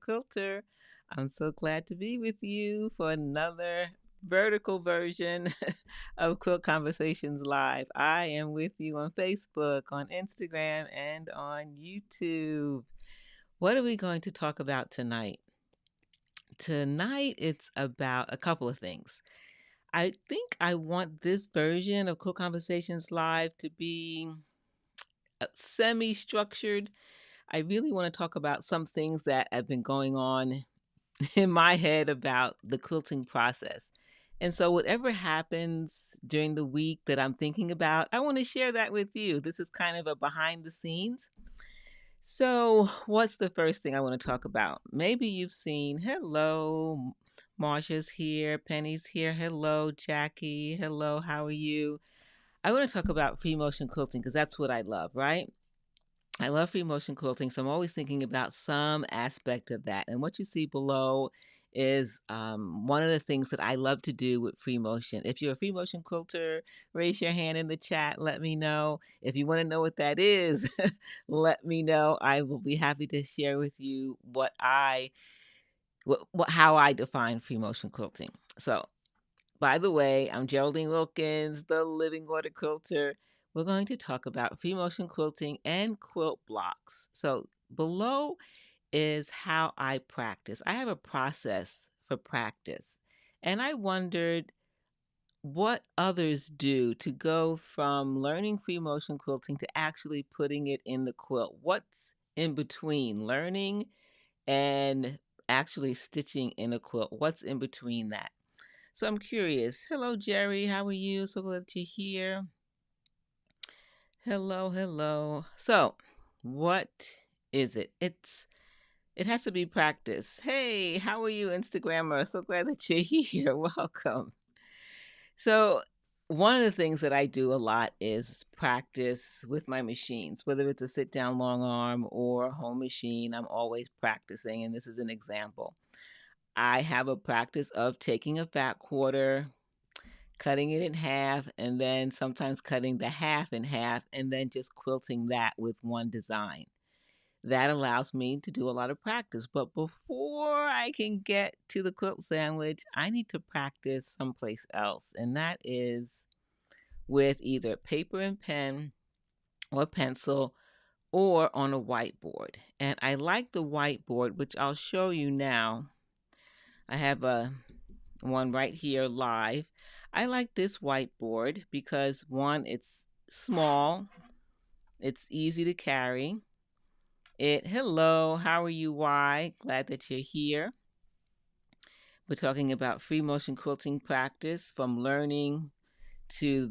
Quilter. I'm so glad to be with you for another vertical version of Quilt Conversations Live. I am with you on Facebook, on Instagram, and on YouTube. What are we going to talk about tonight? Tonight, it's about a couple of things. I think I want this version of Quilt Conversations Live to be semi-structured. I really want to talk about some things that have been going on in my head about the quilting process. And so, whatever happens during the week that I'm thinking about, I want to share that with you. This is kind of a behind the scenes. So, what's the first thing I want to talk about? Maybe you've seen, hello, Marsha's here, Penny's here, hello, Jackie, hello, how are you? I want to talk about free motion quilting because that's what I love, right? I love free motion quilting, so I'm always thinking about some aspect of that. And what you see below is one of the things that I love to do with free motion. If you're a free motion quilter, raise your hand in the chat. Let me know. If you want to know what that is, let me know. I will be happy to share with you how I define free motion quilting. So, by the way, I'm Geraldine Wilkins, the Living Water Quilter. We're going to talk about free motion quilting and quilt blocks. So below is how I practice. I have a process for practice. And I wondered what others do to go from learning free motion quilting to actually putting it in the quilt. What's in between learning and actually stitching in a quilt? What's in between that? So I'm curious. Hello, Jerry. How are you? So glad you're here. Hello, hello. So, what is it? It has to be practice. Hey, how are you, Instagrammer? So glad that you're here. Welcome. So, one of the things that I do a lot is practice with my machines, whether it's a sit down long arm or a home machine. I'm always practicing, and this is an example. I have a practice of taking a fat quarter, cutting it in half, and then sometimes cutting the half in half, and then just quilting that with one design. That allows me to do a lot of practice. But before I can get to the quilt sandwich, I need to practice someplace else, and that is with either paper and pen or pencil or on a whiteboard. And I like the whiteboard, which I'll show you now. I have one right here live. I like this whiteboard because one, it's small, it's easy to carry. Hello, how are you? Why? Glad that you're here. We're talking about free motion quilting practice from learning to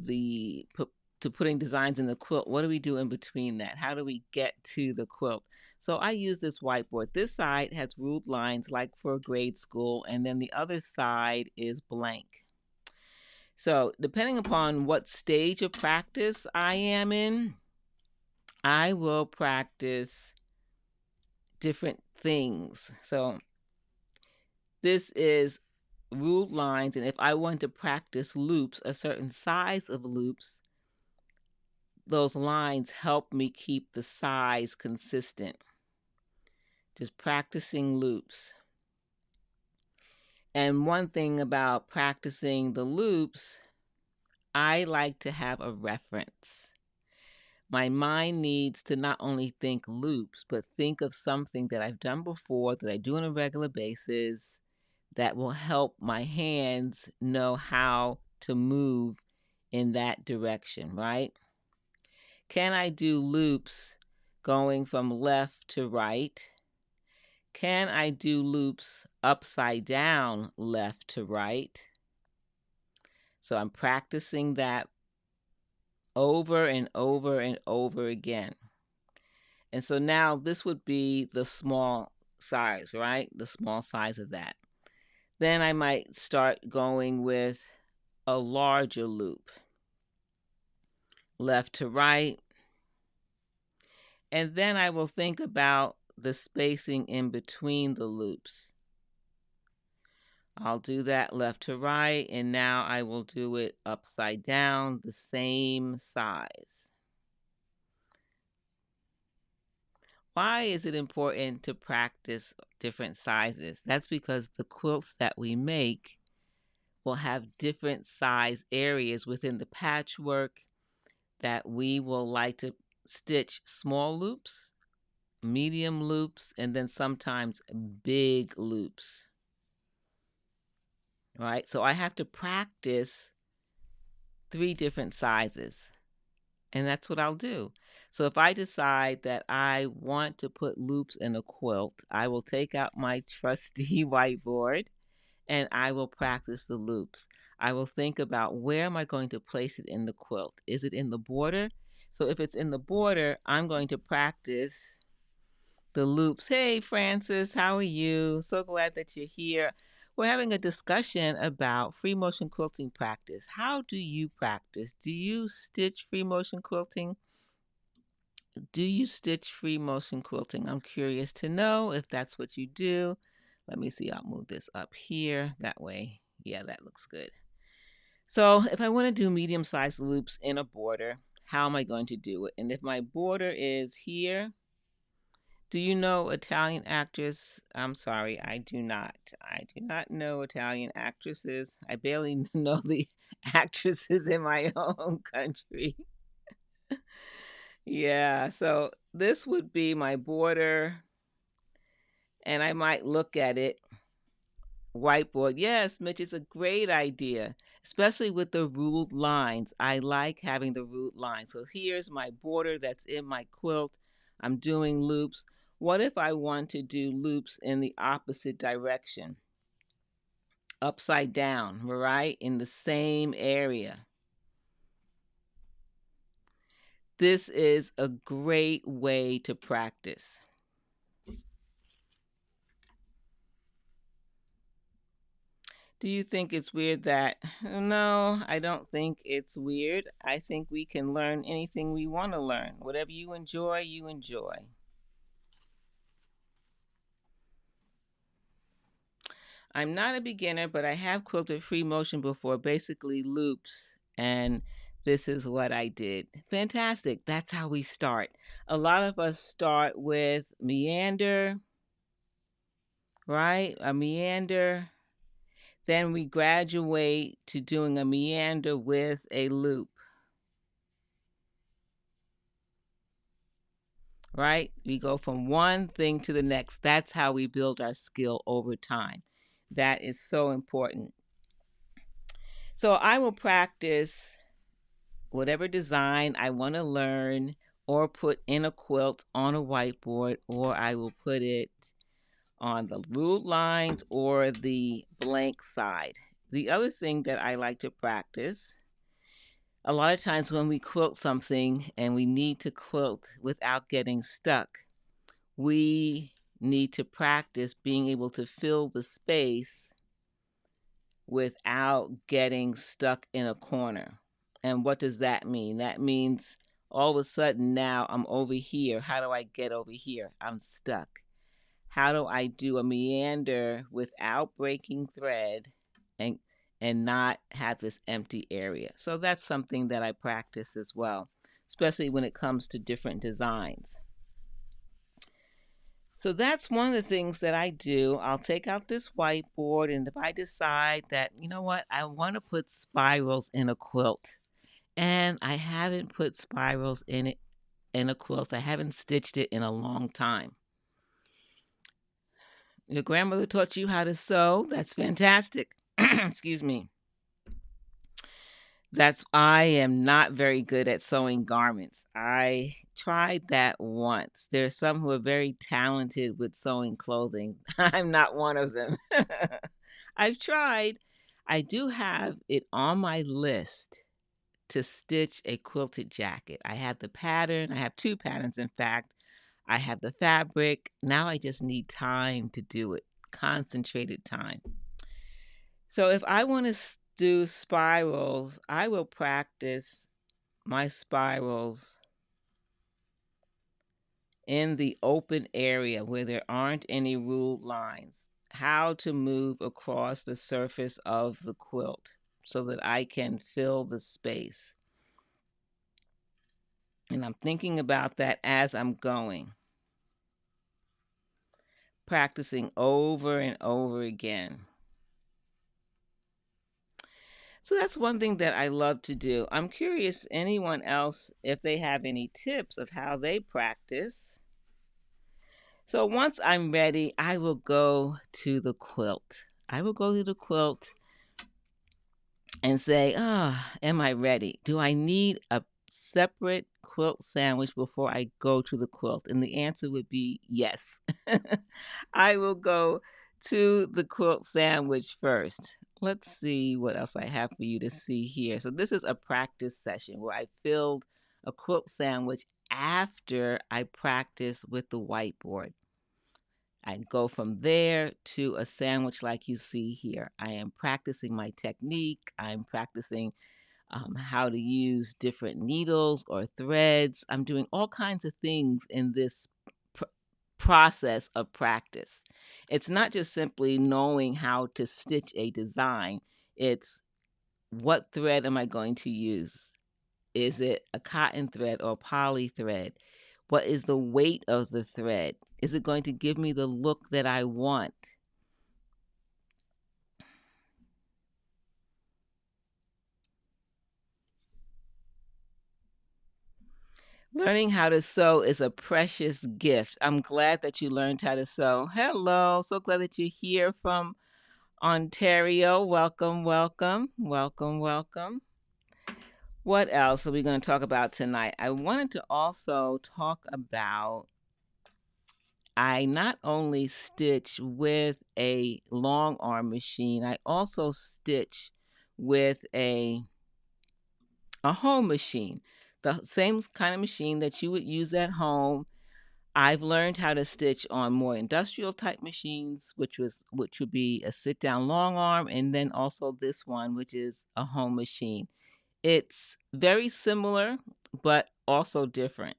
putting designs in the quilt. What do we do in between that? How do we get to the quilt? So I use this whiteboard. This side has ruled lines like for grade school, and then the other side is blank. So depending upon what stage of practice I am in, I will practice different things. So this is ruled lines, and if I want to practice loops, a certain size of loops, those lines help me keep the size consistent. Just practicing loops. And one thing about practicing the loops, I like to have a reference. My mind needs to not only think loops, but think of something that I've done before, that I do on a regular basis, that will help my hands know how to move in that direction, right? Can I do loops going from left to right? Can I do loops upside down, left to right? So I'm practicing that over and over and over again. And so now this would be the small size, right? The small size of that. Then I might start going with a larger loop, left to right. And then I will think about the spacing in between the loops. I'll do that left to right, and now I will do it upside down, the same size. Why is it important to practice different sizes? That's because the quilts that we make will have different size areas within the patchwork that we will like to stitch small loops, medium loops, and then sometimes big loops, right? So I have to practice 3 different sizes, and that's what I'll do. So if I decide that I want to put loops in a quilt, I will take out my trusty whiteboard and I will practice the loops. I will think about, where am I going to place it in the quilt? Is it in the border? So if it's in the border, I'm going to practice the loops. Hey, Francis, how are you? So glad that you're here. We're having a discussion about free motion quilting practice. How do you practice? Do you stitch free motion quilting? Do you stitch free motion quilting? I'm curious to know if that's what you do. Let me see. I'll move this up here. That way. Yeah, that looks good. So if I want to do medium-sized loops in a border, how am I going to do it? And if my border is here, do you know Italian actress? I'm sorry, I do not. I do not know Italian actresses. I barely know the actresses in my own country. Yeah, so this would be my border, and I might look at it. Whiteboard. Yes, Mitch, it's a great idea, especially with the ruled lines. I like having the ruled lines. So here's my border that's in my quilt. I'm doing loops. What if I want to do loops in the opposite direction? Upside down, right? In the same area. This is a great way to practice. Do you think it's weird that? No, I don't think it's weird. I think we can learn anything we want to learn. Whatever you enjoy, you enjoy. I'm not a beginner, but I have quilted free motion before, basically loops, and this is what I did. Fantastic. That's how we start. A lot of us start with meander, right? A meander. Then we graduate to doing a meander with a loop. Right? We go from one thing to the next. That's how we build our skill over time. That is so important. So I will practice whatever design I want to learn or put in a quilt on a whiteboard, or I will put it on the ruled lines or the blank side. The other thing that I like to practice, a lot of times when we quilt something and we need to quilt without getting stuck, we need to practice being able to fill the space without getting stuck in a corner. And what does that mean? That means all of a sudden now I'm over here. How do I get over here? I'm stuck. How do I do a meander without breaking thread and not have this empty area? So that's something that I practice as well, especially when it comes to different designs. So that's one of the things that I do. I'll take out this whiteboard, and if I decide that, you know what, I want to put spirals in a quilt, and I haven't put spirals in it in a quilt, I haven't stitched it in a long time. Your grandmother taught you how to sew. That's fantastic. Excuse me. I am not very good at sewing garments. I tried that once. There are some who are very talented with sewing clothing. I'm not one of them. I've tried. I do have it on my list to stitch a quilted jacket. I have the pattern. I have 2 patterns, in fact. I have the fabric. Now I just need time to do it, concentrated time. So if I want to do spirals, I will practice my spirals in the open area where there aren't any ruled lines. How to move across the surface of the quilt so that I can fill the space. And I'm thinking about that as I'm going. practicing over and over again. So that's one thing that I love to do. I'm curious, anyone else, if they have any tips of how they practice. So once I'm ready, I will go to the quilt. I will go to the quilt and say, am I ready? Do I need a separate quilt sandwich before I go to the quilt? And the answer would be yes. I will go to the quilt sandwich first. Let's see what else I have for you to see here. So this is a practice session where I filled a quilt sandwich after I practice with the whiteboard. I go from there to a sandwich like you see here. I am practicing my technique. I'm practicing how to use different needles or threads. I'm doing all kinds of things in this process of practice. It's not just simply knowing how to stitch a design. It's what thread am I going to use? Is it a cotton thread or poly thread? What is the weight of the thread? Is it going to give me the look that I want? Learning how to sew is a precious gift. I'm glad that you learned how to sew. Hello, so glad that you're here from Ontario. Welcome, welcome, welcome, welcome. What else are we going to talk about tonight? I wanted to also talk about, I not only stitch with a long arm machine, I also stitch with a home machine. The same kind of machine that you would use at home. I've learned how to stitch on more industrial type machines, which would be a sit down long arm, and then also this one, which is a home machine. It's very similar, but also different.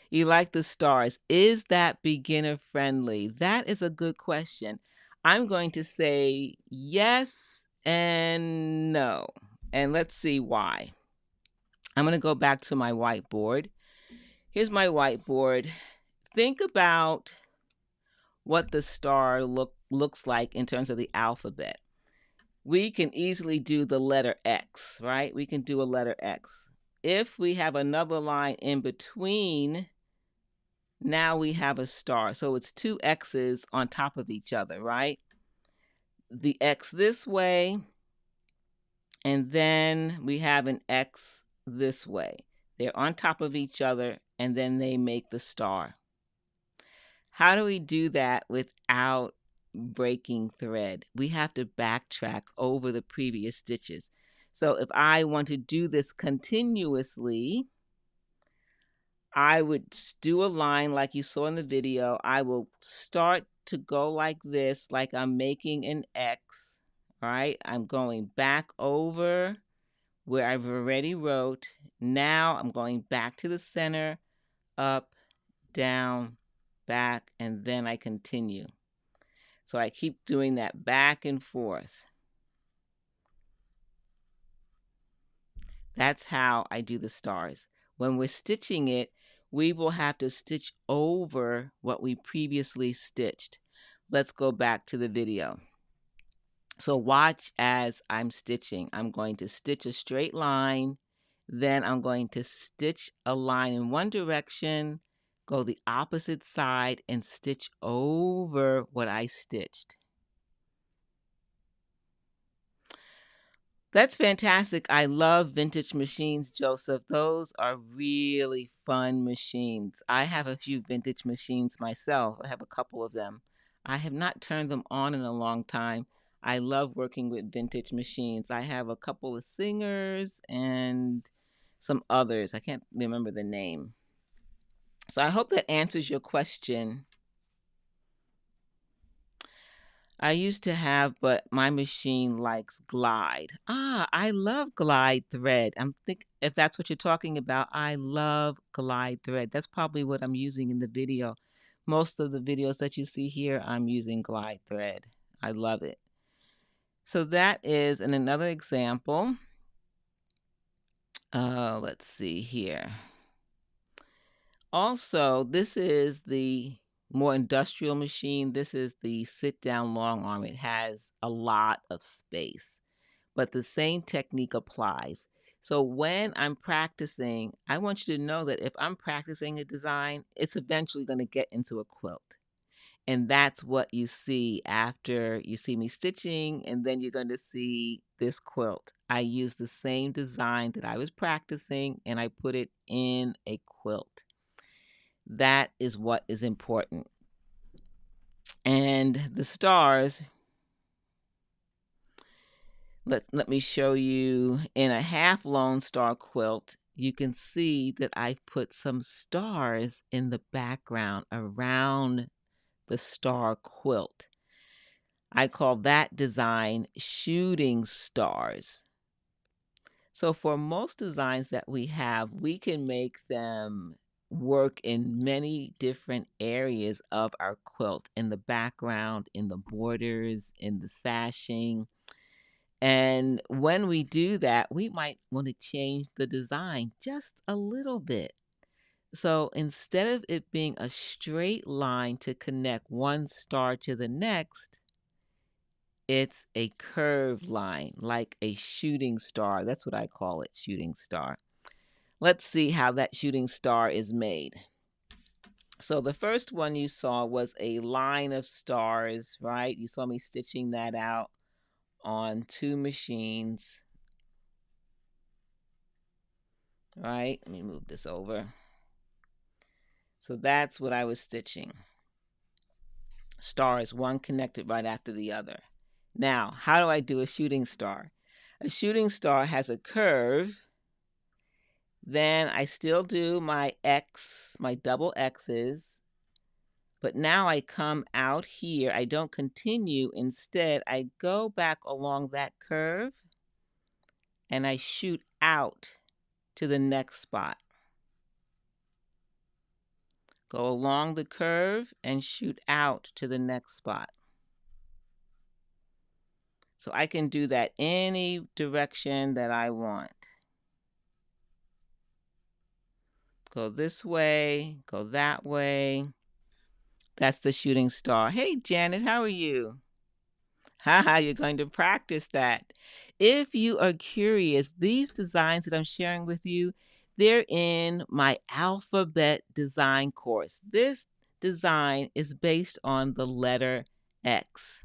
You like the stars. Is that beginner friendly? That is a good question. I'm going to say yes and no. And let's see why. I'm going to go back to my whiteboard. Here's my whiteboard. Think about what the star looks like in terms of the alphabet. We can easily do the letter X, right? We can do a letter X. If we have another line in between, now we have a star. So it's two X's on top of each other, right? The X this way, and then we have an X this way. They're on top of each other, and then they make the star. How do we do that without breaking thread? We have to backtrack over the previous stitches. So if I want to do this continuously, I would do a line like you saw in the video. I will start to go like this, like I'm making an X, right? I'm going back over where I've already wrote. Now I'm going back to the center, up, down, back, and then I continue. So I keep doing that back and forth. That's how I do the stars. When we're stitching it, we will have to stitch over what we previously stitched. Let's go back to the video. So watch as I'm stitching. I'm going to stitch a straight line, then I'm going to stitch a line in one direction, go the opposite side, and stitch over what I stitched. That's fantastic. I love vintage machines, Joseph. Those are really fun machines. I have a few vintage machines myself. I have a couple of them. I have not turned them on in a long time. I love working with vintage machines. I have a couple of Singers and some others. I can't remember the name. So I hope that answers your question. I used to have, but my machine likes glide. I love glide thread. I'm think if that's what you're talking about, I love glide thread. That's probably what I'm using in the video. Most of the videos that you see here, I'm using glide thread. I love it. So that is another example. Let's see here. Also, this is the more industrial machine. This is the sit-down long arm. It has a lot of space, but the same technique applies. So when I'm practicing, I want you to know that if I'm practicing a design, it's eventually going to get into a quilt. And that's what you see after you see me stitching, and then you're going to see this quilt. I use the same design that I was practicing, and I put it in a quilt. That is what is important. And the stars, let me show you in a half Lone Star quilt. You can see that I put some stars in the background around the star quilt. I call that design shooting stars. So for most designs that we have, we can make them work in many different areas of our quilt, in the background, in the borders, in the sashing. And when we do that, we might want to change the design just a little bit. So instead of it being a straight line to connect one star to the next, it's a curved line, like a shooting star. That's what I call it, shooting star. Let's see how that shooting star is made. So the first one you saw was a line of stars, right? You saw me stitching that out on 2 machines, right? Let me move this over. So that's what I was stitching. Stars, one connected right after the other. Now, how do I do a shooting star? A shooting star has a curve. Then I still do my X, my double X's, but now I come out here. I don't continue. Instead, I go back along that curve and I shoot out to the next spot. Go along the curve and shoot out to the next spot. So I can do that any direction that I want. Go this way, go that way. That's the shooting star. Hey, Janet, how are you? Haha, you're going to practice that. If you are curious, these designs that I'm sharing with you, they're in my alphabet design course. This design is based on the letter X.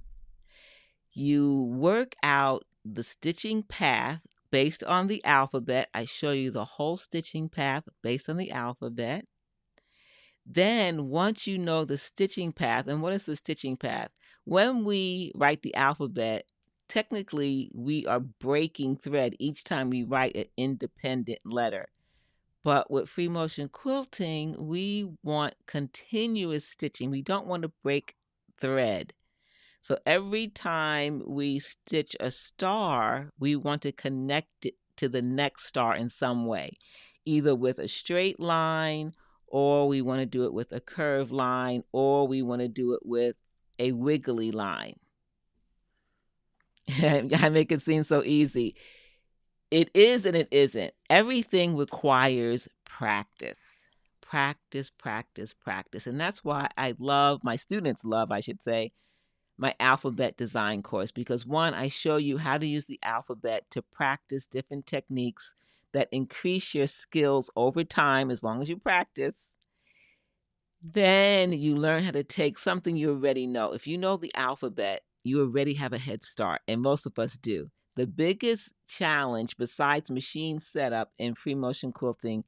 You work out the stitching path based on the alphabet. I show you the whole stitching path based on the alphabet. Then once you know the stitching path, and what is the stitching path? When we write the alphabet, technically we are breaking thread each time we write an independent letter. But with free motion quilting, we want continuous stitching. We don't want to break thread. So every time we stitch a star, we want to connect it to the next star in some way, either with a straight line, or we want to do it with a curved line, or we want to do it with a wiggly line. I make it seem so easy. It is and it isn't. Everything requires practice. Practice, practice, practice. And that's why my students love, I should say, my alphabet design course, because one, I show you how to use the alphabet to practice different techniques that increase your skills over time as long as you practice. Then you learn how to take something you already know. If you know the alphabet, you already have a head start, and most of us do. The biggest challenge besides machine setup in free motion quilting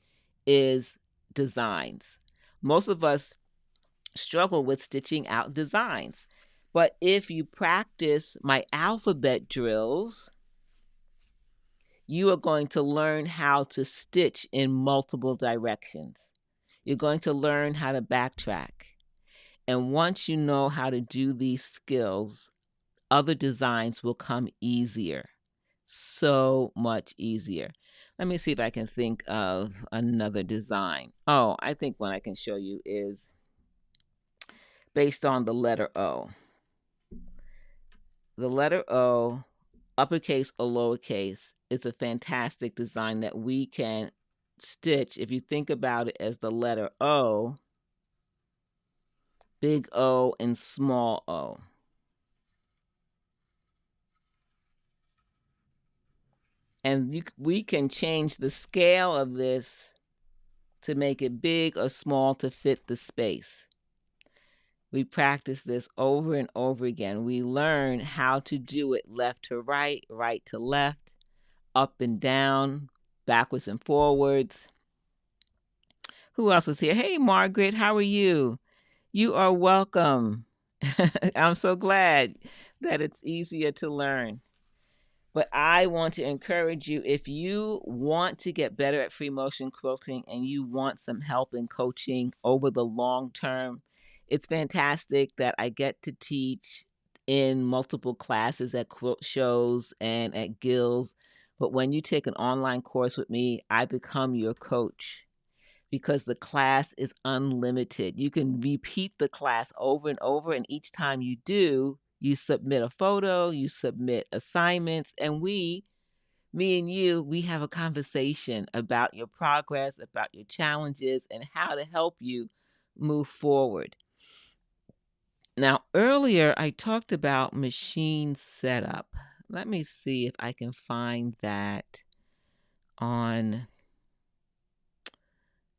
is designs. Most of us struggle with stitching out designs. But if you practice my alphabet drills, you are going to learn how to stitch in multiple directions. You're going to learn how to backtrack. And once you know how to do these skills, other designs will come easier. So much easier. Let me see if I can think of another design. Oh, I think one I can show you is based on the letter O. The letter O, uppercase or lowercase, is a fantastic design that we can stitch, if you think about it as the letter O, big O and small o. And we can change the scale of this to make it big or small to fit the space. We practice this over and over again. We learn how to do it left to right, right to left, up and down, backwards and forwards. Who else is here? Hey, Margaret, how are you? You are welcome. I'm so glad that it's easier to learn. But I want to encourage you, if you want to get better at free motion quilting and you want some help in coaching over the long term, it's fantastic that I get to teach in multiple classes at quilt shows and at guilds. But when you take an online course with me, I become your coach because the class is unlimited. You can repeat the class over and over, and each time you do, you submit a photo, you submit assignments, and me and you, we have a conversation about your progress, about your challenges, and how to help you move forward. Now, earlier I talked about machine setup. Let me see if I can find that on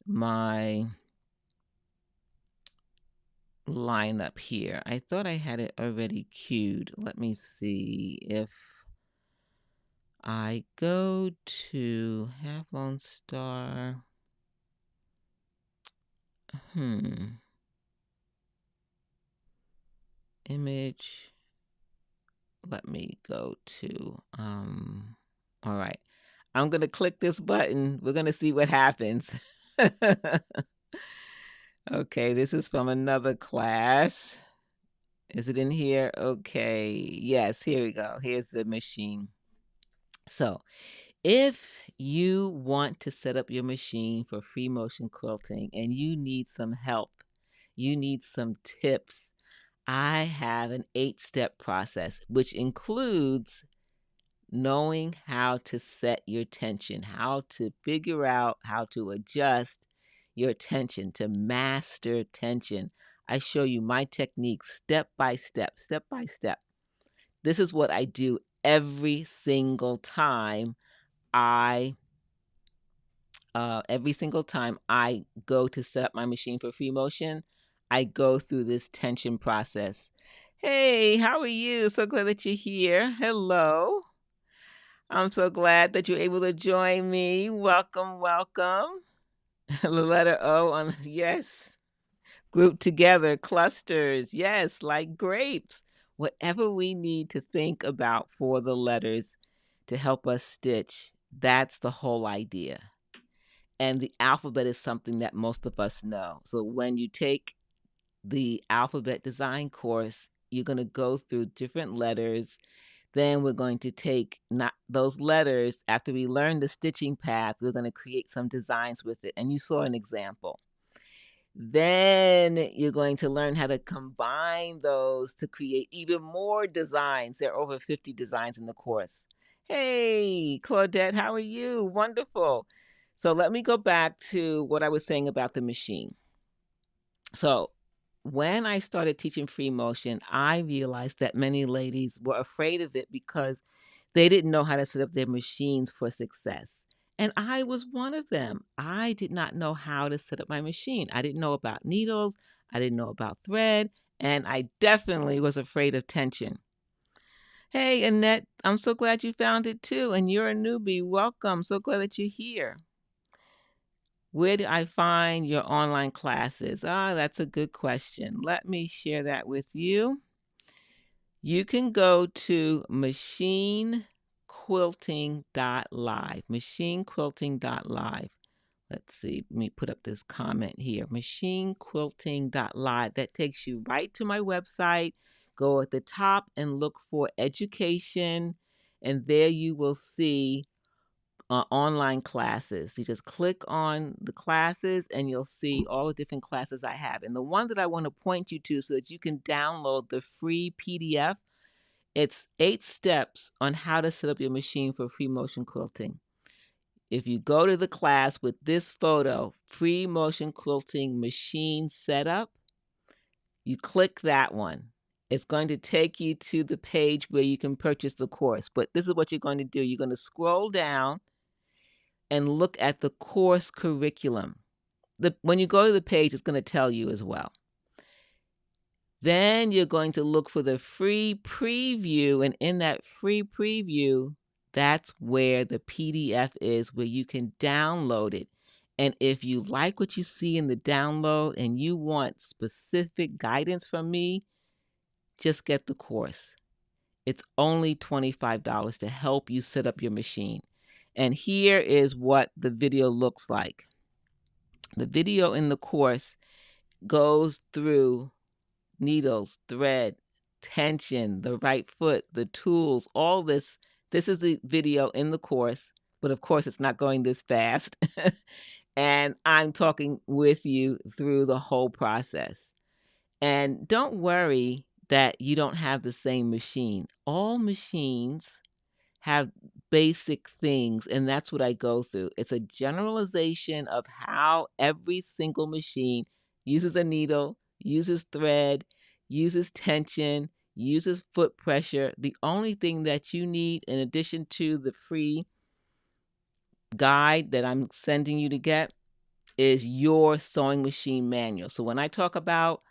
my lineup here. I thought I had it already queued. Let me see if I go to Half Lone Star. Image. Let me go to all right. I'm going to click this button. We're going to see what happens. Okay, this is from another class. Is it in here? Okay. Yes, here we go. Here's the machine. So, if you want to set up your machine for free motion quilting and you need some help, you need some tips, I have an 8-step process, which includes knowing how to set your tension, how to figure out how to adjust your tension, to master tension. I show you my techniques step by step, step by step. This is what I do every single time I go to set up my machine for free motion. I go through this tension process. Hey, how are you? So glad that you're here. Hello. I'm so glad that you're able to join me. Welcome, welcome. The letter O on, yes. Group together, clusters, yes, like grapes. Whatever we need to think about for the letters to help us stitch, that's the whole idea. And the alphabet is something that most of us know. So when you take the alphabet design course, you're going to go through different letters. Then we're going to take not those letters. After we learn the stitching path, we're going to create some designs with it. And you saw an example. Then you're going to learn how to combine those to create even more designs. There are over 50 designs in the course. Hey, Claudette, how are you? Wonderful. So let me go back to what I was saying about the machine. So when I started teaching free motion, I realized that many ladies were afraid of it because they didn't know how to set up their machines for success. And I was one of them. I did not know how to set up my machine. I didn't know about needles. I didn't know about thread. And I definitely was afraid of tension. Hey, Annette, I'm so glad you found it too. And you're a newbie. Welcome. So glad that you're here. Where do I find your online classes? That's a good question. Let me share that with you. You can go to machinequilting.live. Machinequilting.live. Let's see. Let me put up this comment here. Machinequilting.live. That takes you right to my website. Go at the top and look for education. And there you will see online classes. You just click on the classes and you'll see all the different classes I have. And the one that I want to point you to so that you can download the free PDF, it's 8 steps on how to set up your machine for free motion quilting. if you go to the class with this photo, free motion quilting machine setup, you click that one. It's going to take you to the page where you can purchase the course. But this is what you're going to do. You're going to scroll down and look at the course curriculum. When you go to the page, it's going to tell you as well. Then you're going to look for the free preview, and in that free preview, that's where the PDF is, where you can download it. And if you like what you see in the download and you want specific guidance from me, just get the course. It's only $25 to help you set up your machine. And here is what the video looks like. The video in the course goes through needles, thread, tension, the right foot, the tools, all this. This is the video in the course, but of course it's not going this fast. And I'm talking with you through the whole process. And don't worry that you don't have the same machine. All machines have basic things, and that's what I go through. It's a generalization of how every single machine uses a needle, uses thread, uses tension, uses foot pressure. The only thing that you need, in addition to the free guide that I'm sending you to get, is your sewing machine manual. So when I talk about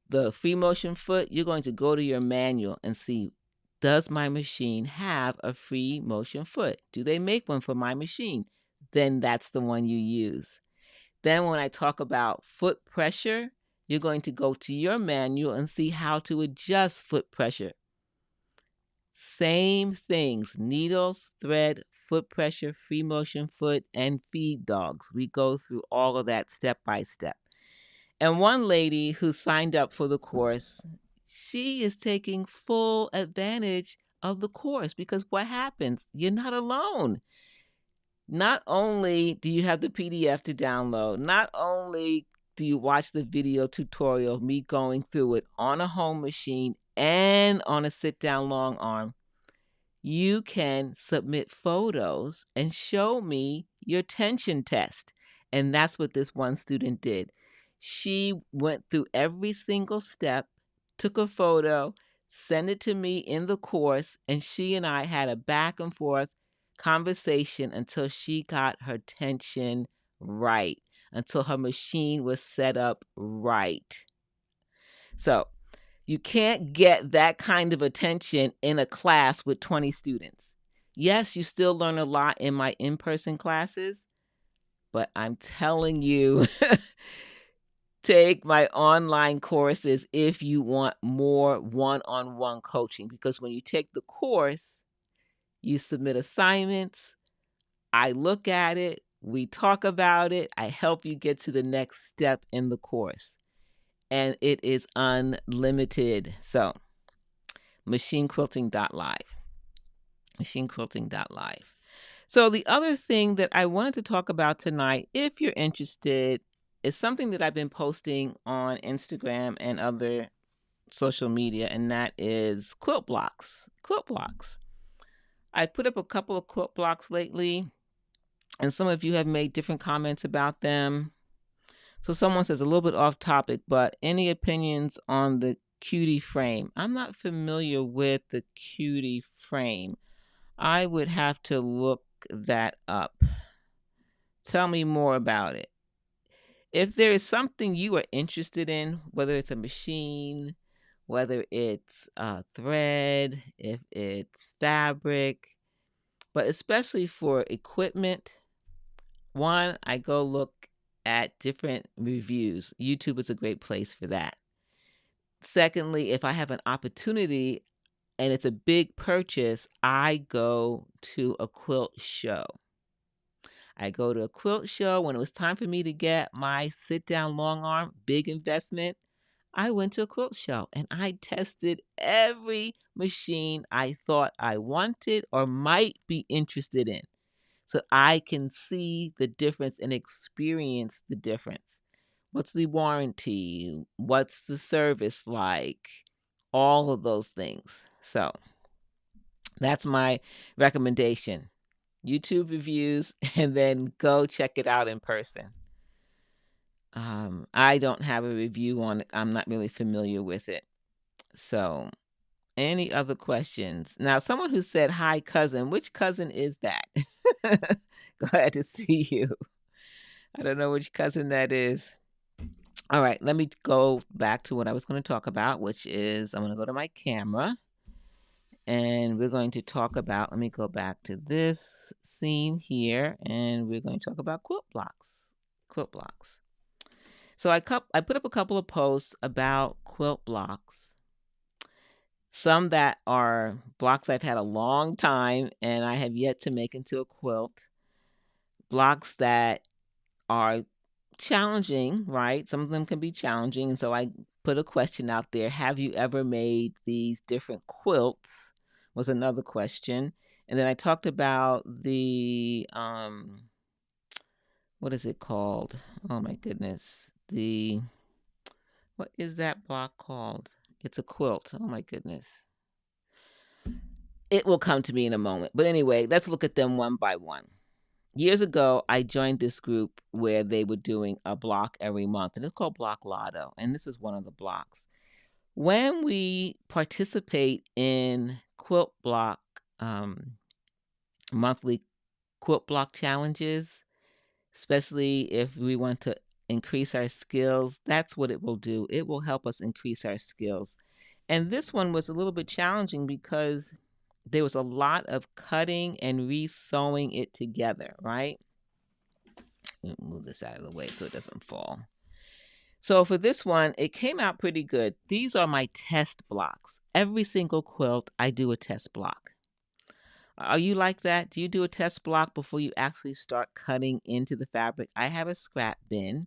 the free motion foot, you're going to go to your manual and see, does my machine have a free motion foot? Do they make one for my machine? Then that's the one you use. Then when I talk about foot pressure, you're going to go to your manual and see how to adjust foot pressure. Same things, needles, thread, foot pressure, free motion foot, and feed dogs. We go through all of that step by step. And one lady who signed up for the course, she is taking full advantage of the course, because what happens? You're not alone. Not only do you have the PDF to download, not only do you watch the video tutorial of me going through it on a home machine and on a sit-down long arm, you can submit photos and show me your tension test. And that's what this one student did. She went through every single step, took a photo, sent it to me in the course, and she and I had a back and forth conversation until she got her tension right, until her machine was set up right. So you can't get that kind of attention in a class with 20 students. Yes, you still learn a lot in my in-person classes, but I'm telling you, take my online courses if you want more one-on-one coaching, because when you take the course, you submit assignments, I look at it, we talk about it, I help you get to the next step in the course. And it is unlimited. So, machinequilting.live. Machinequilting.live. So, the other thing that I wanted to talk about tonight, if you're interested, is something that I've been posting on Instagram and other social media, and that is quilt blocks. Quilt blocks. I put up a couple of quilt blocks lately, and some of you have made different comments about them. So someone says, a little bit off topic, but any opinions on the cutie frame? I'm not familiar with the cutie frame. I would have to look that up. Tell me more about it. If there is something you are interested in, whether it's a machine, whether it's thread, if it's fabric, but especially for equipment, one, I go look at different reviews. YouTube is a great place for that. Secondly, if I have an opportunity and it's a big purchase, I go to a quilt show. I go to a quilt show. When it was time for me to get my sit-down long arm, big investment, I went to a quilt show and I tested every machine I thought I wanted or might be interested in, so I can see the difference and experience the difference. What's the warranty? What's the service like? All of those things. So that's my recommendation. YouTube reviews, and then go check it out in person. I don't have a review on it. I'm not really familiar with it. So, any other questions? Now, someone who said, "Hi, cousin." Which cousin is that? Glad to see you. I don't know which cousin that is. All right, let me go back to what I was going to talk about, which is I'm going to go to my camera and we're going to talk about, let me go back to this scene here, and we're going to talk about quilt blocks. Quilt blocks. So I put up a couple of posts about quilt blocks. Some that are blocks I've had a long time and I have yet to make into a quilt. Blocks that are challenging, right? Some of them can be challenging. And so I put a question out there. Have you ever made these different quilts? Was another question. And then I talked about the, what is it called? Oh my goodness. What is that block called? It's a quilt. Oh my goodness. It will come to me in a moment. But anyway, let's look at them one by one. Years ago, I joined this group where they were doing a block every month, and it's called Block Lotto, and this is one of the blocks. When we participate in quilt block, monthly quilt block challenges, especially if we want to increase our skills, that's what it will do. It will help us increase our skills. And this one was a little bit challenging because there was a lot of cutting and re-sewing it together, right? Move this out of the way so it doesn't fall. So for this one, it came out pretty good. These are my test blocks. Every single quilt, I do a test block. Are you like that? Do you do a test block before you actually start cutting into the fabric? I have a scrap bin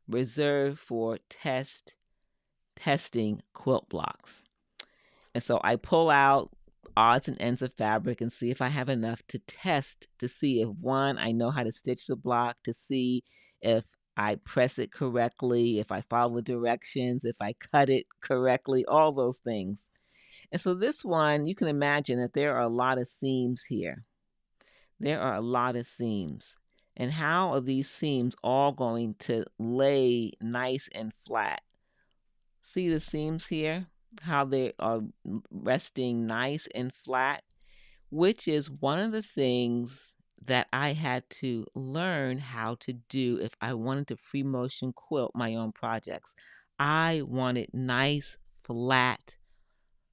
reserved for testing quilt blocks. And so I pull out odds and ends of fabric and see if I have enough to test to see if, one, I know how to stitch the block, to see if I press it correctly, if I follow the directions, if I cut it correctly, all those things. And so this one, you can imagine that there are a lot of seams here. There are a lot of seams. And how are these seams all going to lay nice and flat? See the seams here? How they are resting nice and flat, which is one of the things that I had to learn how to do if I wanted to free motion quilt my own projects. I wanted nice, flat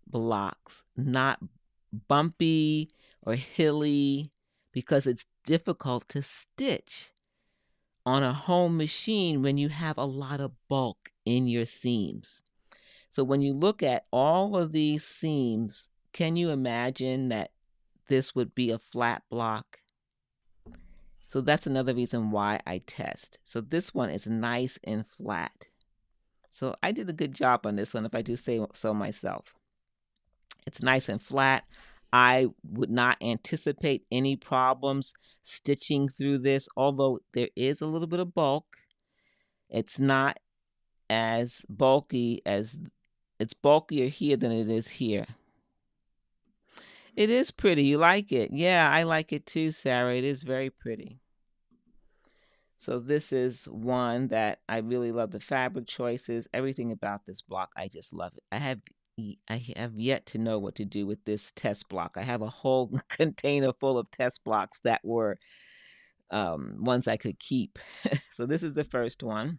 blocks, not bumpy or hilly, because it's difficult to stitch on a home machine when you have a lot of bulk in your seams. So when you look at all of these seams, can you imagine that this would be a flat block? So that's another reason why I test. So this one is nice and flat. So I did a good job on this one, if I do say so myself. It's nice and flat. I would not anticipate any problems stitching through this, although there is a little bit of bulk. It's not as bulky as, it's bulkier here than it is here. It is pretty. You like it? Yeah, I like it too, Sarah. It is very pretty. So this is one that I really love. The fabric choices, everything about this block, I just love it. I have yet to know what to do with this test block. I have a whole container full of test blocks that were ones I could keep. So this is the first one.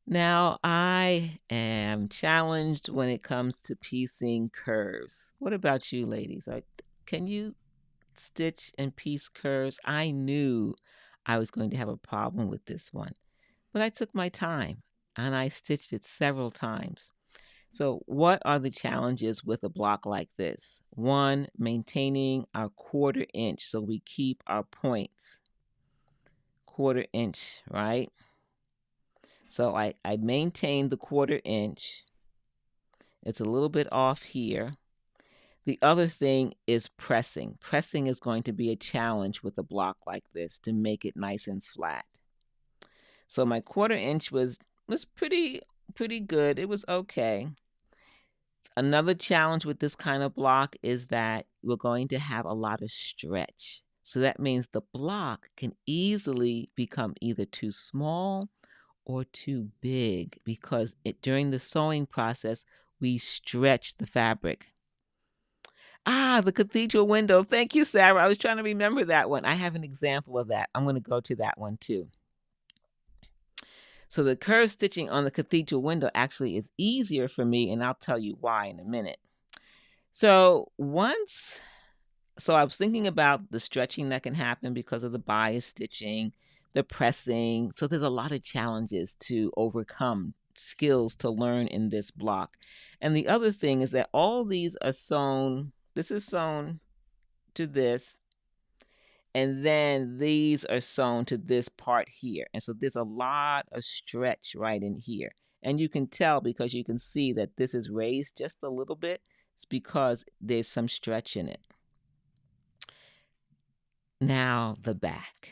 Now, I am challenged when it comes to piecing curves. What about you, ladies? Can you stitch and piece curves? I knew I was going to have a problem with this one, but I took my time and I stitched it several times. So what are the challenges with a block like this? One, maintaining our 1/4 inch so we keep our points. 1/4 inch, right? So I maintain the 1/4 inch. It's a little bit off here. The other thing is pressing. Pressing is going to be a challenge with a block like this to make it nice and flat. So my 1/4 inch was pretty good. It was okay. Another challenge with this kind of block is that we're going to have a lot of stretch. So that means the block can easily become either too small or too big because during the sewing process, we stretch the fabric. The cathedral window. Thank you, Sarah. I was trying to remember that one. I have an example of that. I'm going to go to that one too. So the curved stitching on the cathedral window actually is easier for me, and I'll tell you why in a minute. So I was thinking about the stretching that can happen because of the bias stitching, the pressing. So there's a lot of challenges to overcome, skills to learn in this block. And the other thing is that all these are sewn. This is sewn to this, and then these are sewn to this part here. And so there's a lot of stretch right in here. And you can tell because you can see that this is raised just a little bit. It's because there's some stretch in it. Now the back,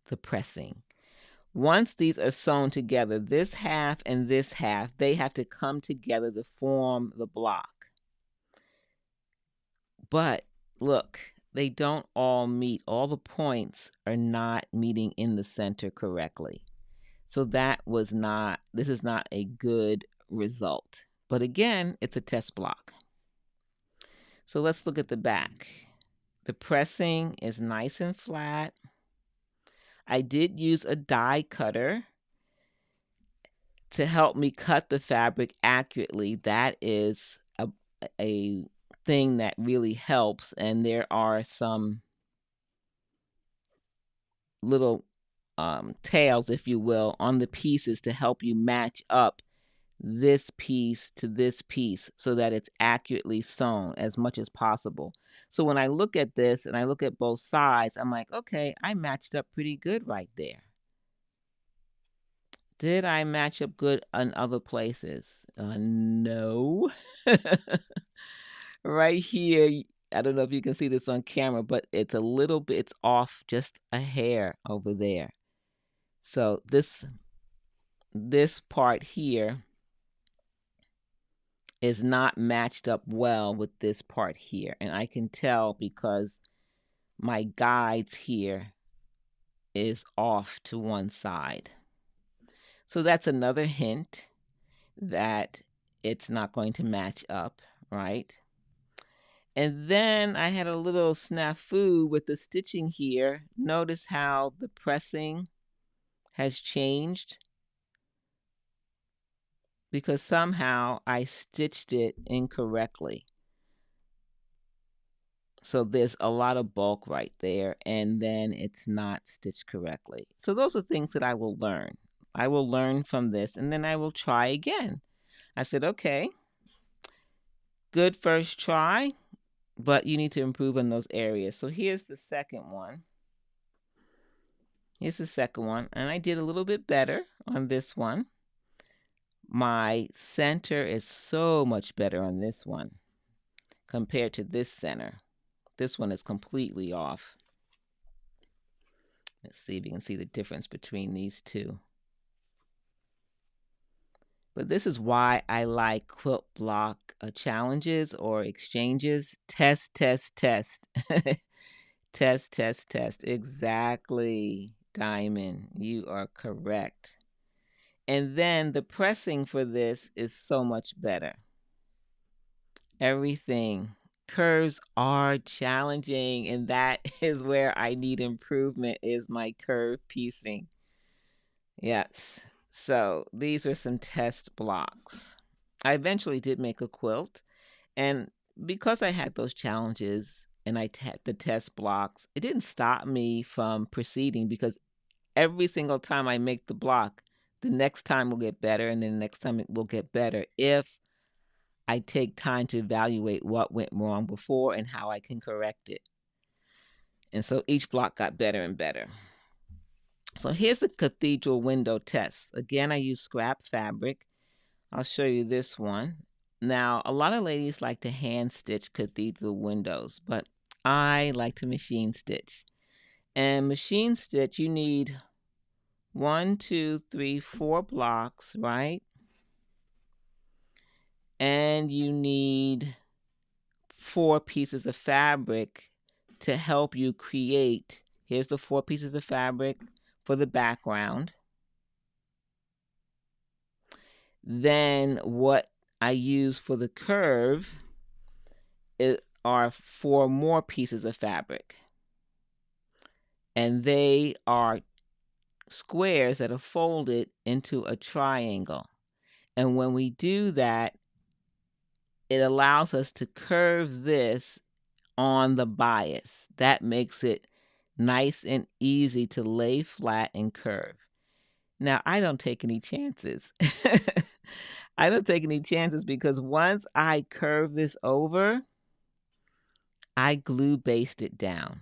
the pressing. Once these are sewn together, this half and this half, they have to come together to form the block. But look, they don't all meet. All the points are not meeting in the center correctly. So this is not a good result. But again, it's a test block. So let's look at the back. The pressing is nice and flat. I did use a die cutter to help me cut the fabric accurately. That is a thing that really helps. And there are some little tails, if you will, on the pieces to help you match up this piece to this piece so that it's accurately sewn as much as possible. So when I look at this and I look at both sides, I'm like, okay, I matched up pretty good right there. Did I match up good on other places? No. Right here, I don't know if you can see this on camera, but it's a little bit, it's off just a hair over there. So this part here is not matched up well with this part here. And I can tell because my guides here is off to one side. So that's another hint that it's not going to match up, right? And then I had a little snafu with the stitching here. Notice how the pressing has changed because somehow I stitched it incorrectly. So there's a lot of bulk right there, and then it's not stitched correctly. So those are things that I will learn. I will learn from this, and then I will try again. I said, okay, good first try, but you need to improve in those areas. So here's the second one. Here's the second one, and I did a little bit better on this one. My center is so much better on this one compared to this center. This one is completely off. Let's see if you can see the difference between these two. But this is why I like quilt block challenges or exchanges. Test, test, test. Test, test, test. Exactly, Diamond. You are correct. And then the pressing for this is so much better. Everything. Curves are challenging, and that is where I need improvement, is my curve piecing. Yes. So these are some test blocks. I eventually did make a quilt, and because I had those challenges and I had the test blocks, it didn't stop me from proceeding because every single time I make the block, the next time will get better, and then the next time it will get better if I take time to evaluate what went wrong before and how I can correct it. And so each block got better and better. So here's the cathedral window test. Again, I use scrap fabric. I'll show you this one. Now, a lot of ladies like to hand stitch cathedral windows, but I like to machine stitch. And machine stitch, you need 1, 2, 3, 4 blocks, right? And then you need 4 pieces of fabric to help you create. Here's the 4 pieces of fabric for the background. Then what I use for the curve are 4 more pieces of fabric. And they are squares that are folded into a triangle. And when we do that, it allows us to curve this on the bias. That makes it nice and easy to lay flat and curve. Now, I don't take any chances. I don't take any chances because once I curve this over, I glue baste it down.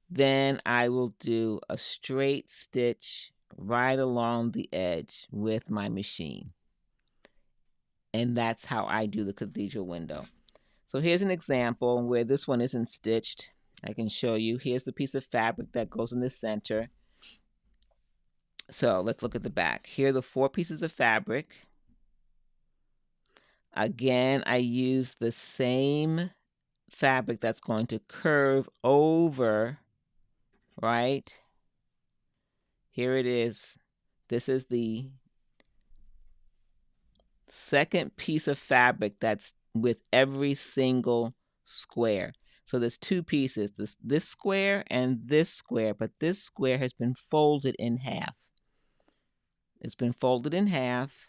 Then I will do a straight stitch right along the edge with my machine. And that's how I do the cathedral window. So here's an example where this one isn't stitched. I can show you. Here's the piece of fabric that goes in the center. So let's look at the back. Here are the 4 pieces of fabric. Again, I use the same fabric that's going to curve over, right? Here it is. This is the second piece of fabric that's with every single square. So there's 2 pieces, this square and this square, but this square has been folded in half. It's been folded in half,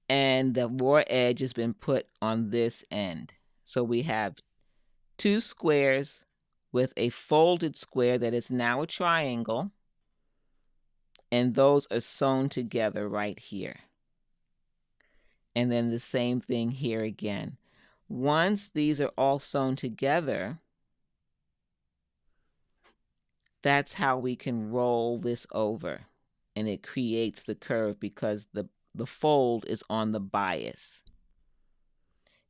and the raw edge has been put on this end. So we have 2 squares with a folded square that is now a triangle, and those are sewn together right here. And then the same thing here again. Once these are all sewn together, that's how we can roll this over, and it creates the curve because the fold is on the bias.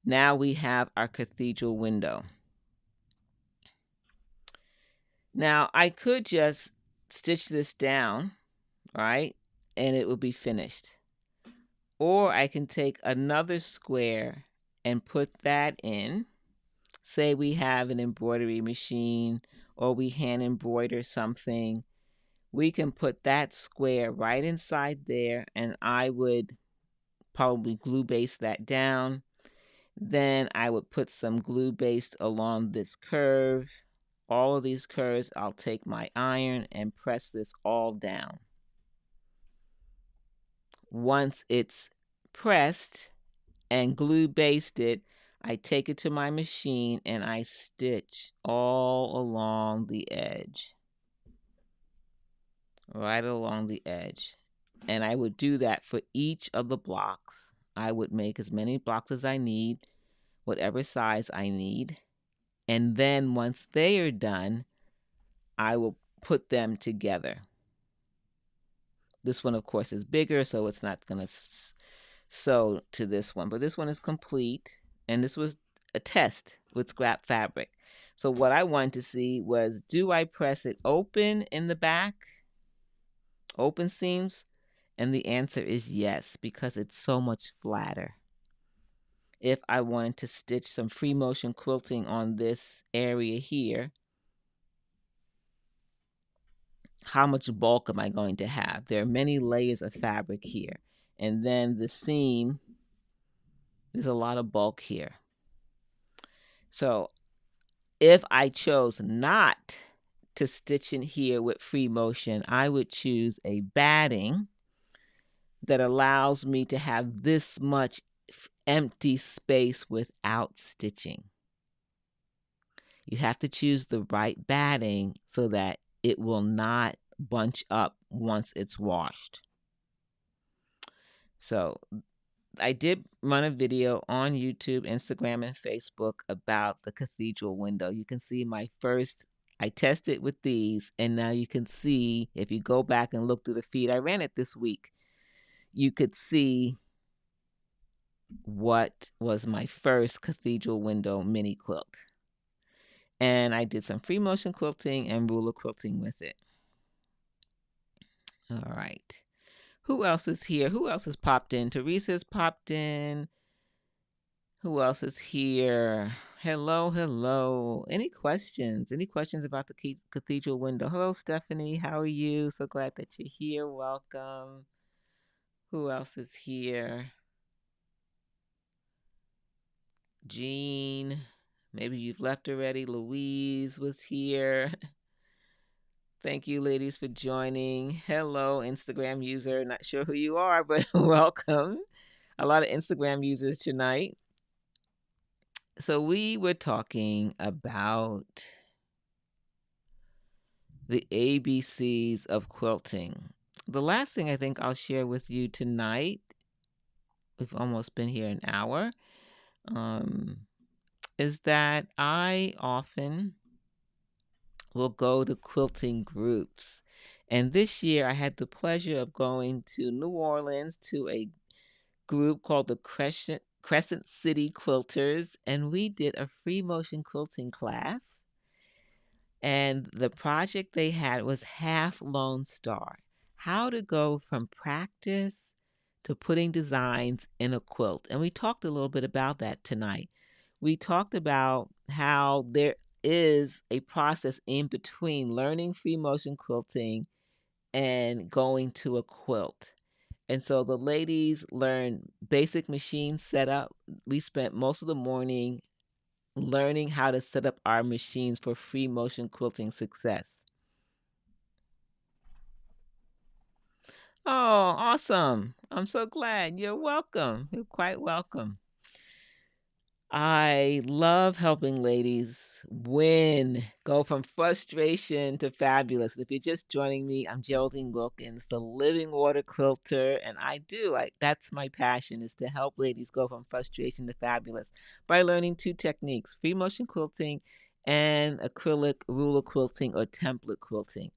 Now we have our cathedral window. Now I could just stitch this down, right? And it will be finished. Or I can take another square and put that in. Say we have an embroidery machine or we hand embroider something. We can put that square right inside there, and I would probably glue baste that down. Then I would put some glue baste along this curve. All of these curves, I'll take my iron and press this all down. Once it's pressed and glue basted, I take it to my machine and I stitch all along the edge. Right along the edge. And I would do that for each of the blocks. I would make as many blocks as I need, whatever size I need. And then once they are done, I will put them together. This one, of course, is bigger, so it's not going to sew to this one. But this one is complete, and this was a test with scrap fabric. So what I wanted to see was, do I press it open in the back? Open seams? And the answer is yes, because it's so much flatter. If I wanted to stitch some free motion quilting on this area here, how much bulk am I going to have? There are many layers of fabric here. And then the seam, there's a lot of bulk here. So if I chose not to stitch in here with free motion, I would choose a batting that allows me to have this much empty space without stitching. You have to choose the right batting so that it will not bunch up once it's washed. So I did run a video on YouTube, Instagram, and Facebook about the cathedral window. You can see my first, I tested with these, and now you can see, if you go back and look through the feed, I ran it this week, you could see what was my first cathedral window mini quilt. And I did some free motion quilting and ruler quilting with it. All right. Who else is here? Who else has popped in? Teresa's popped in. Who else is here? Hello, hello. Any questions? Any questions about the cathedral window? Hello, Stephanie. How are you? So glad that you're here. Welcome. Who else is here? Jean. Maybe you've left already. Louise was here. Thank you, ladies, for joining. Hello, Instagram user. Not sure who you are, but welcome. A lot of Instagram users tonight. So we were talking about the ABCs of quilting. The last thing I think I'll share with you tonight, we've almost been here an hour, is that I often will go to quilting groups. And this year I had the pleasure of going to New Orleans to a group called the Crescent City Quilters, and we did a free motion quilting class. And the project they had was Half Lone Star, how to go from practice to putting designs in a quilt. And we talked a little bit about that tonight. We talked about how there is a process in between learning free motion quilting and going to a quilt. And so the ladies learned basic machine setup. We spent most of the morning learning how to set up our machines for free motion quilting success. Oh, awesome. I'm so glad. You're welcome. You're quite welcome. I love helping ladies go from frustration to fabulous. If you're just joining me, I'm Geraldine Wilkins, the living water quilter, and that's my passion, is to help ladies go from frustration to fabulous by learning two techniques: free motion quilting and acrylic ruler quilting or template quilting,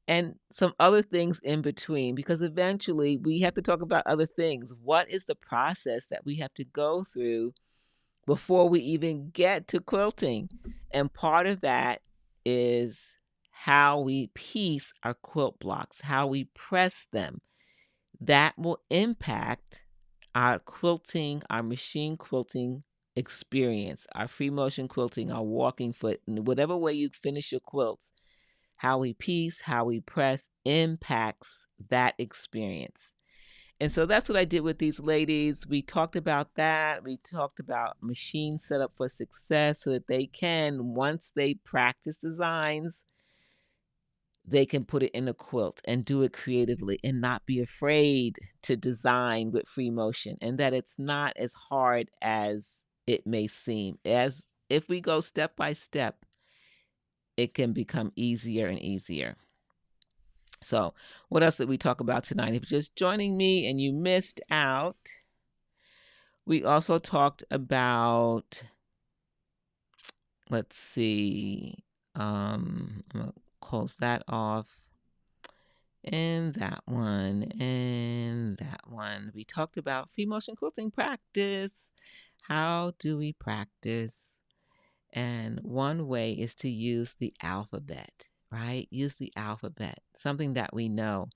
and some other things in between, because eventually we have to talk about other things. What is the process that we have to go through before we even get to quilting? And part of that is how we piece our quilt blocks, how we press them. That will impact our quilting, our machine quilting experience, our free motion quilting, our walking foot, and whatever way you finish your quilts. How we piece, how we press impacts that experience. And so that's what I did with these ladies. We talked about that. We talked about machine setup for success, so that they can, once they practice designs, they can put it in a quilt and do it creatively and not be afraid to design with free motion, and that it's not as hard as it may seem. As if we go step by step, it can become easier and easier. So, what else did we talk about tonight? If you're just joining me and you missed out, we also talked about, let's see, I'm going to close that off. And that one, and that one. We talked about free motion quilting practice. How do we practice? And one way is to use the alphabet, right? Use the alphabet, something that we know.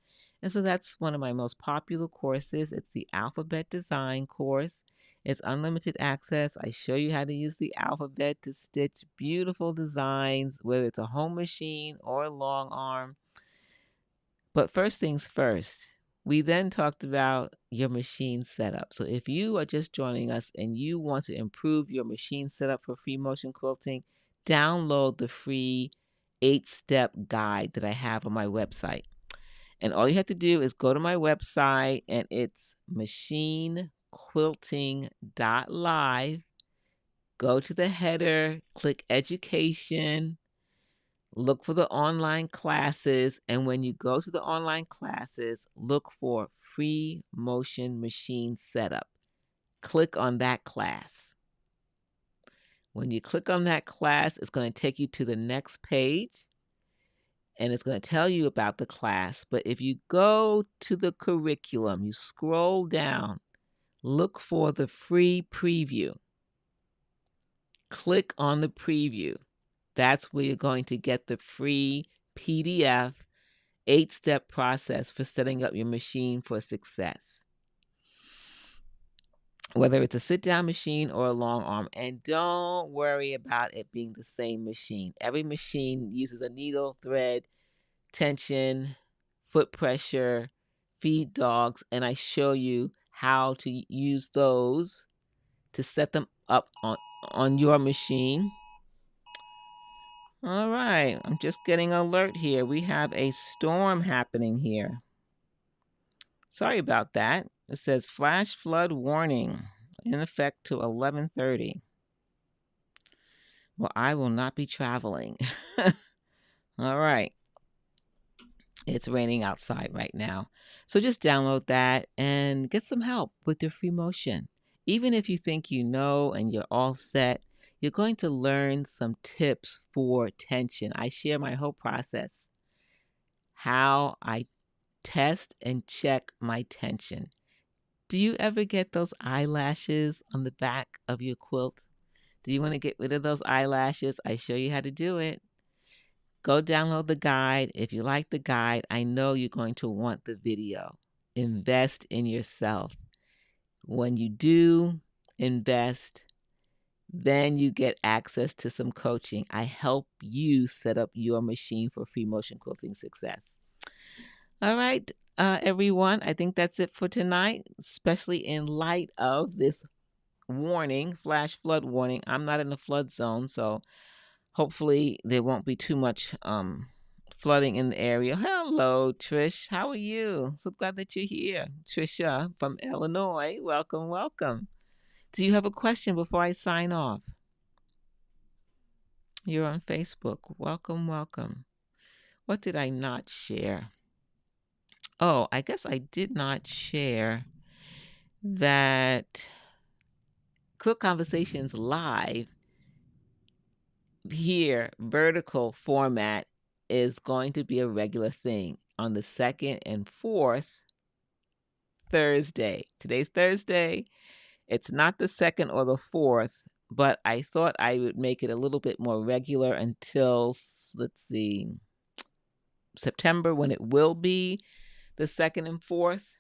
And so that's one of my most popular courses. It's the Alphabet Design course. It's unlimited access. I show you how to use the alphabet to stitch beautiful designs, whether it's a home machine or a long arm. But first things first, we then talked about your machine setup. So if you are just joining us and you want to improve your machine setup for free motion quilting, download the free 8-step guide that I have on my website. And all you have to do is go to my website, and it's machinequilting.live. Go to the header, click education, look for the online classes, and when you go to the online classes, look for free motion machine setup. Click on that class. When you click on that class, it's going to take you to the next page, and it's going to tell you about the class. But if you go to the curriculum, you scroll down, look for the free preview. Click on the preview. That's where you're going to get the free PDF 8-step process for setting up your machine for success. Whether it's a sit-down machine or a long arm. And don't worry about it being the same machine. Every machine uses a needle, thread, tension, foot pressure, feed dogs, and I show you how to use those to set them up on your machine. All right, I'm just getting an alert here. We have a storm happening here. Sorry about that. It says flash flood warning in effect to 11:30. Well, I will not be traveling. All right. It's raining outside right now. So just download that and get some help with your free motion. Even if you think you know and you're all set, you're going to learn some tips for tension. I share my whole process, how I test and check my tension. Do you ever get those eyelashes on the back of your quilt? Do you want to get rid of those eyelashes? I show you how to do it. Go download the guide. If you like the guide, I know you're going to want the video. Invest in yourself. When you do invest, then you get access to some coaching. I help you set up your machine for free motion quilting success. All right, everyone, I think that's it for tonight, especially in light of this warning, flash flood warning. I'm not in the flood zone, so hopefully there won't be too much flooding in the area. Hello, Trish. How are you? So glad that you're here. Trisha from Illinois. Welcome, welcome. Do you have a question before I sign off? You're on Facebook. Welcome, welcome. What did I not share? Oh, I guess I did not share that Quilt Conversations Live here, vertical format, is going to be a regular thing on the second and fourth Thursday. Today's Thursday. It's not the second or the fourth, but I thought I would make it a little bit more regular until, let's see, September, when it will be the second and fourth.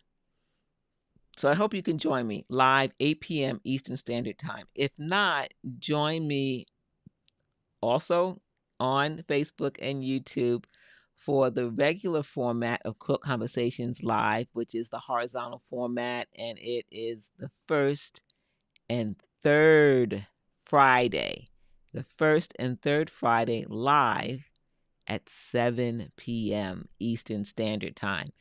So I hope you can join me live 8 p.m. Eastern Standard Time. If not, join me also on Facebook and YouTube for the regular format of Quilt Conversations Live, which is the horizontal format, and it is the first and third Friday. The first and third Friday live at 7 p.m. Eastern Standard Time.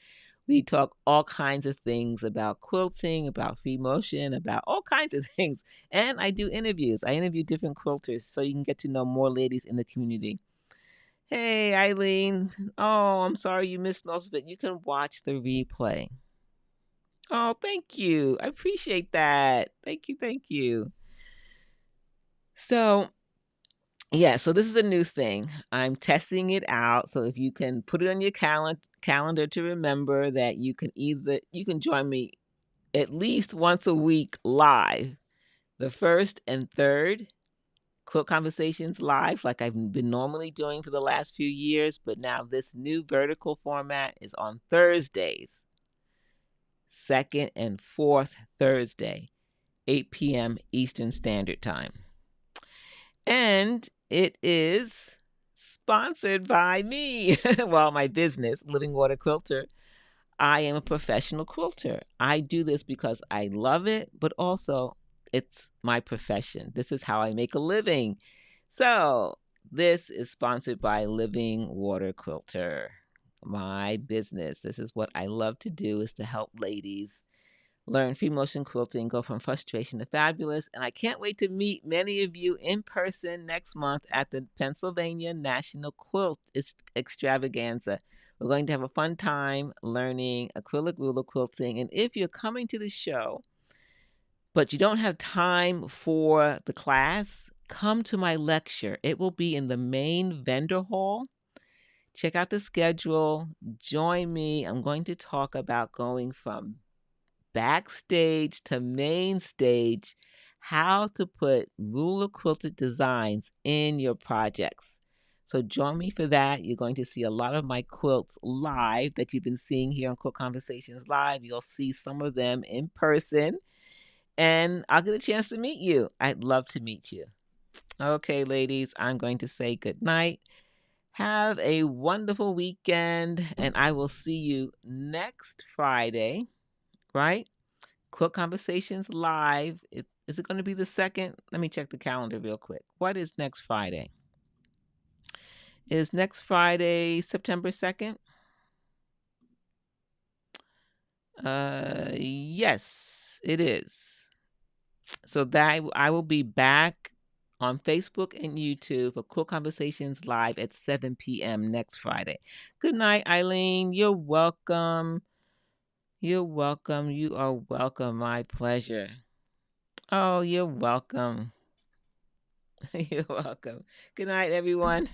We talk all kinds of things about quilting, about free motion, about all kinds of things. And I do interviews. I interview different quilters so you can get to know more ladies in the community. Hey, Eileen. Oh, I'm sorry you missed most of it. You can watch the replay. Oh, thank you. I appreciate that. Thank you. Thank you. So, yeah, so this is a new thing. I'm testing it out. So if you can put it on your calendar to remember that you can join me at least once a week live, the first and third Quilt Conversations live, like I've been normally doing for the last few years, but now this new vertical format is on Thursdays, second and fourth Thursday, 8 p.m. Eastern Standard Time. And it is sponsored by me. Well, my business, Living Water Quilter. I am a professional quilter. I do this because I love it, but also it's my profession. This is how I make a living. So this is sponsored by Living Water Quilter, my business. This is what I love to do, is to help ladies learn free motion quilting, go from frustration to fabulous. And I can't wait to meet many of you in person next month at the Pennsylvania National Quilt Extravaganza. We're going to have a fun time learning acrylic ruler quilting. And if you're coming to the show, but you don't have time for the class, come to my lecture. It will be in the main vendor hall. Check out the schedule. Join me. I'm going to talk about going from backstage to main stage, how to put ruler quilted designs in your projects. So join me for that. You're going to see a lot of my quilts live that you've been seeing here on Quilt Conversations Live. You'll see some of them in person, and I'll get a chance to meet you. I'd love to meet you. Okay, ladies, I'm going to say good night. Have a wonderful weekend, and I will see you next Friday, right? Quilt Conversations Live. Is it going to be the second? Let me check the calendar real quick. What is next Friday? Is next Friday September 2nd? Yes, it is. So that I will be back on Facebook and YouTube for Quilt Conversations Live at 7 p.m. next Friday. Good night, Eileen. You're welcome. You're welcome. You are welcome. My pleasure. Oh, you're welcome. You're welcome. Good night, everyone.